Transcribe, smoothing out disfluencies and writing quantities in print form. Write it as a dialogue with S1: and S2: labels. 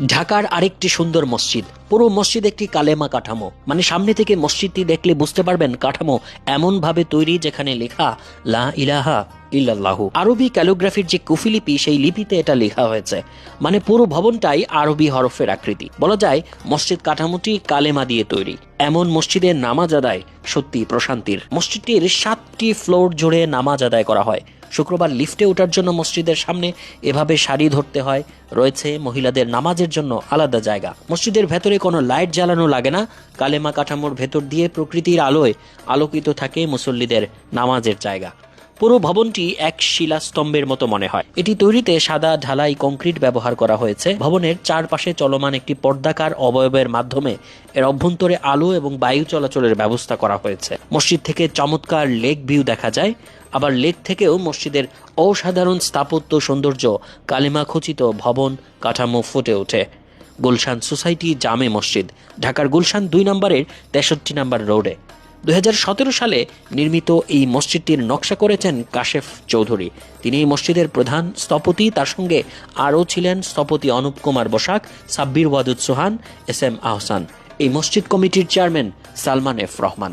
S1: ঢাকার আরেকটি সুন্দর মসজিদ, পুরো মসজিদ একটি কালেমা কাঠামো, মানে সামনে থেকে মসজিদটি দেখলে বুঝতে পারবেন কাঠামো এমন ভাবে তৈরি যেখানে লেখা লা ইলাহা ইল্লাল্লাহু। আরবি ক্যালিগ্রাফির যে কুফি লিপি, সেই লিপিতে এটা লেখা হয়েছে। মানে পুরো ভবনটাই আরবি হরফের আকৃতি। বলা যায় মসজিদ কাঠামোটি কালেমা দিয়ে তৈরি। এমন মসজিদের নামাজ আদায় সত্যি প্রশান্তির। মসজিদটির 7টি ফ্লোর জুড়ে নামাজ আদায় করা হয়। শুক্রবার লিফটে ওঠার জন্য মসজিদের সামনে এভাবে সারি ধরতে হয়। রয়েছে মহিলাদের নামাজের জন্য আলাদা জায়গা। মসজিদের ভেতরে কোনো লাইট জ্বালানো লাগে না। কালেমা কাঠামোর ভেতর দিয়ে প্রকৃতির আলোয় আলোকিত থাকে মুসল্লিদের নামাজের জায়গা। পুরো ভবনটি এক শিলাস্তম্ভের মতো মনে হয়। এটি তৈরিতে সাদা ঢালাই কংক্রিট ব্যবহার করা হয়েছে। ভবনের চারপাশে চলমান একটি পর্দাকার অবয়বের মাধ্যমে এর অভ্যন্তরে আলো এবং বায়ু চলাচলের ব্যবস্থা করা হয়েছে। মসজিদ থেকে চমৎকার লেক ভিউ দেখা যায়। আবার লেক থেকেও মসজিদের অসাধারণ স্থাপত্য সৌন্দর্য, কালেমা খচিত ভবন কাঠামো ফুটে ওঠে। গুলশান সোসাইটি জামে মসজিদ, ঢাকার গুলশান 2 নম্বরের 63 নম্বর রোডে। 2017 সালে নির্মিত এই মসজিদটির নকশা করেছেন কাশেফ চৌধুরী। তিনি এই মসজিদের প্রধান স্থপতি। তার সঙ্গে আরও ছিলেন স্থপতি অনুপ কুমার বসাক, সাব্বির ওয়াদুদ সোহান, এস এম আহসান। এই মসজিদ কমিটির চেয়ারম্যান সালমান এফ রহমান।